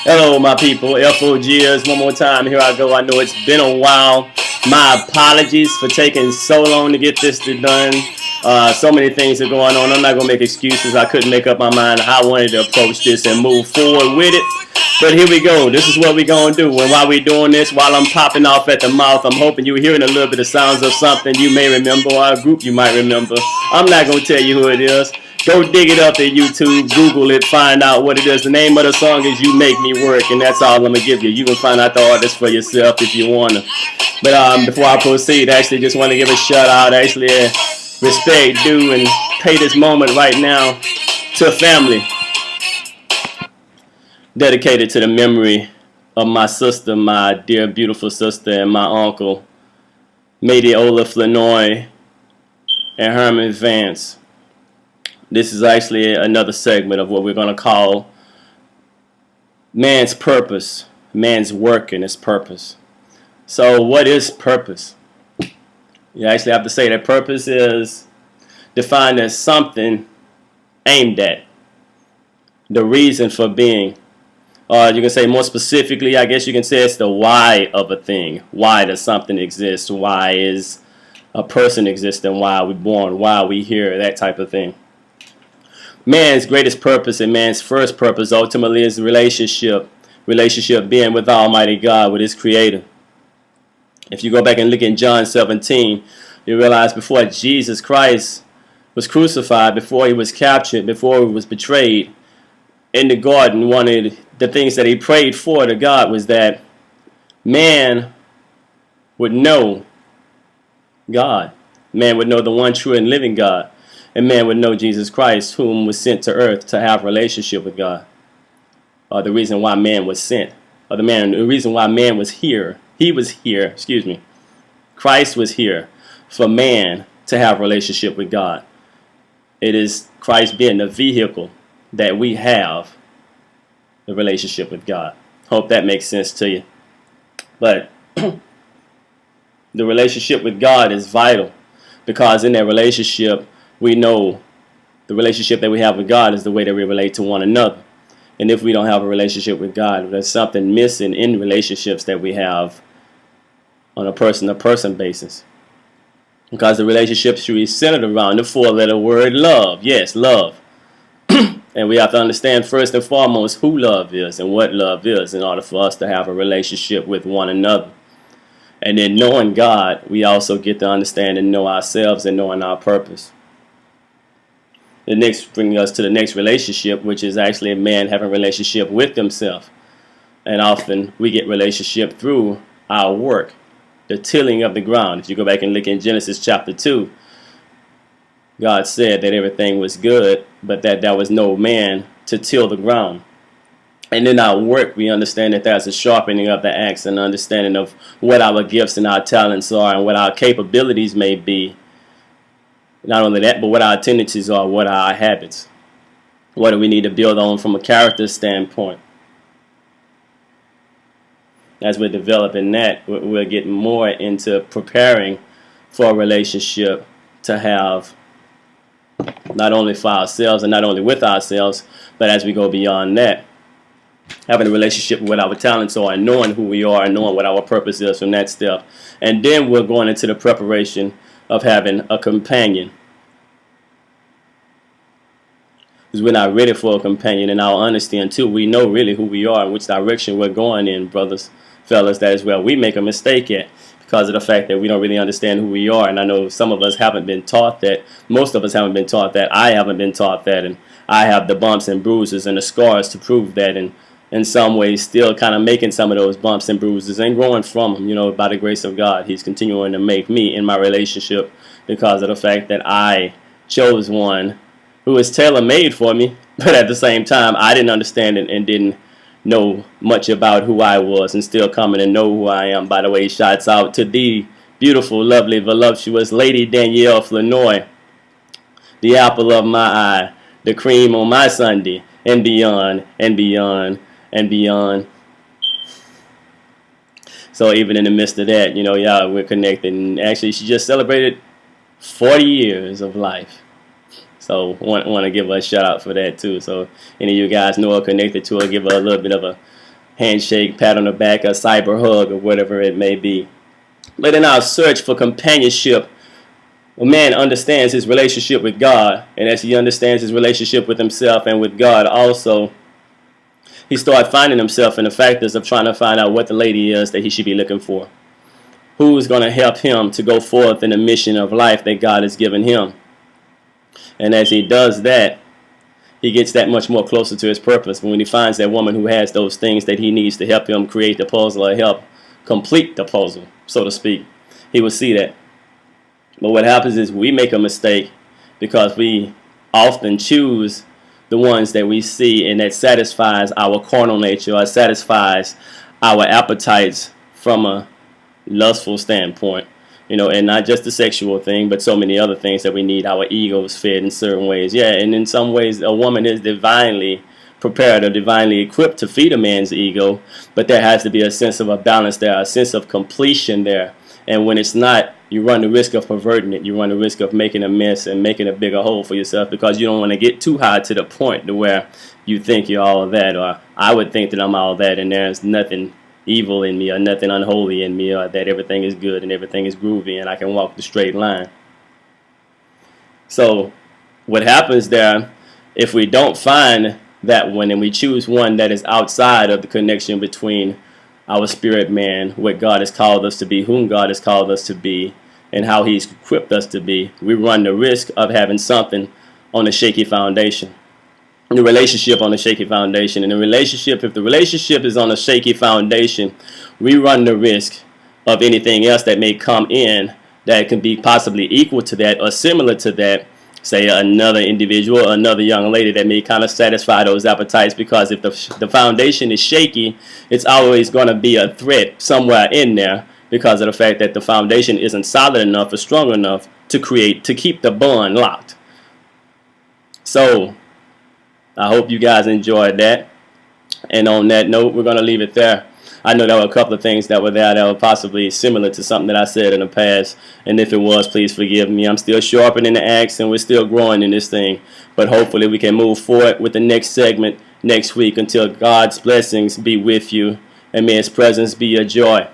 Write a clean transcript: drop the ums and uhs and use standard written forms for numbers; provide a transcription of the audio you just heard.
Hello, my people. FOGers, one more time. Here I go. I know it's been a while. My apologies for taking so long to get this done. So many things are going on. I'm not going to make excuses. I couldn't make up my mind how I wanted to approach this and move forward with it. But here we go. This is what we're going to do. And while we're doing this, while I'm popping off at the mouth, I'm hoping you're hearing a little bit of sounds of something you may remember or a group you might remember. I'm not going to tell you who it is. Go dig it up at YouTube, Google it, find out what it is. The name of the song is You Make Me Work, and that's all I'm going to give you. You can find out the artist for yourself if you want to. But before I proceed, I actually just want to give a shout out, respect due, and pay this moment right now to family. Dedicated to the memory of my sister, my dear beautiful sister, and my uncle, Mady Olaf Lenoy and Herman Vance. This is actually another segment of what we're going to call man's purpose, man's work and his purpose. So what is purpose? You actually have to say that purpose is defined as something aimed at, the reason for being. You can say more specifically, I guess you can say it's the why of a thing. Why does something exist? Why is a person existing? Why are we born? Why are we here? That type of thing. Man's greatest purpose and man's first purpose ultimately is relationship being with Almighty God, with his creator. If you go back and look in John 17, you realize before Jesus Christ was crucified, before he was captured, before he was betrayed, in the garden, one of the things that he prayed for to God was that man would know God. Man would know the one true and living God. And man would know Jesus Christ, whom was sent to earth to have a relationship with God. The reason why man was sent. The reason why man was here. Christ was here for man to have a relationship with God. It is Christ being the vehicle that we have the relationship with God. Hope that makes sense to you. But the relationship with God is vital, because in that relationship, we know the relationship that we have with God is the way that we relate to one another. And if we don't have a relationship with God, there's something missing in relationships that we have on a person-to-person basis. Because the relationship should be centered around the four-letter word love. Yes, love. And we have to understand first and foremost who love is and what love is in order for us to have a relationship with one another. And then knowing God, we also get to understand and know ourselves and knowing our purpose. The next bringing us to the next relationship, which is actually a man having a relationship with himself. And often we get relationship through our work, the tilling of the ground. If you go back and look in Genesis chapter 2, God said that everything was good, but that there was no man to till the ground. And in our work, we understand that there's a sharpening of the axe and understanding of what our gifts and our talents are and what our capabilities may be. Not only that, but what our tendencies are, what are our habits. What do we need to build on from a character standpoint? As we're developing that, we're getting more into preparing for a relationship to have not only for ourselves and not only with ourselves, but as we go beyond that, having a relationship with what our talents are and knowing who we are and knowing what our purpose is from that step. And then we're going into the preparation of having a companion. Because we're not ready for a companion in our honesty until we know really who we are and which direction we're going in, brothers, fellas. That is where we make a mistake at, because of the fact that we don't really understand who we are. And I know some of us haven't been taught that. Most of us haven't been taught that. I haven't been taught that. And I have the bumps and bruises and the scars to prove that. And in some ways still kind of making some of those bumps and bruises and growing from them, by the grace of God. He's continuing to make me in my relationship because of the fact that I chose one who is tailor-made for me. But at the same time, I didn't understand it and didn't know much about who I was, and still coming to know who I am. By the way, shouts out to the beautiful, lovely, voluptuous Lady Danielle Flanoy, the apple of my eye, the cream on my Sunday, and beyond, and beyond, and beyond. So even in the midst of that, y'all, we're connected. And actually, she just celebrated 40 years of life. So want to give her a shout out for that too. So any of you guys know her, connected to her, give her a little bit of handshake, pat on the back, a cyber hug, or whatever it may be. But in our search for companionship, a man understands his relationship with God, and as he understands his relationship with himself and with God also, he starts finding himself in the factors of trying to find out what the lady is that he should be looking for. Who's going to help him to go forth in the mission of life that God has given him. And as he does that, he gets that much more closer to his purpose. When he finds that woman who has those things that he needs to help him create the puzzle or help complete the puzzle, so to speak, he will see that. But what happens is we make a mistake because we often choose the ones that we see and that satisfies our carnal nature or satisfies our appetites from a lustful standpoint, and not just the sexual thing, but so many other things that we need our egos fed in certain ways. Yeah, and in some ways a woman is divinely prepared or divinely equipped to feed a man's ego, but there has to be a sense of a balance there, a sense of completion there. And when it's not, you run the risk of perverting it. You run the risk of making a mess and making a bigger hole for yourself because you don't want to get too high to the point to where you think you're all of that, or I would think that I'm all that and there's nothing evil in me or nothing unholy in me, or that everything is good and everything is groovy and I can walk the straight line. So what happens there, if we don't find that one and we choose one that is outside of the connection between our spirit man, what God has called us to be, whom God has called us to be, and how he's equipped us to be, we run the risk of having something on a shaky foundation. The relationship on a shaky foundation. And the relationship, if the relationship is on a shaky foundation, we run the risk of anything else that may come in that can be possibly equal to that or similar to that. Say another individual, another young lady that may kind of satisfy those appetites, because if the foundation is shaky, it's always going to be a threat somewhere in there because of the fact that the foundation isn't solid enough or strong enough to keep the bond locked. So I hope you guys enjoyed that. And on that note, we're going to leave it there. I know there were a couple of things that were there that were possibly similar to something that I said in the past. And if it was, please forgive me. I'm still sharpening the axe and we're still growing in this thing. But hopefully we can move forward with the next segment next week. Until God's blessings be with you and may his presence be your joy.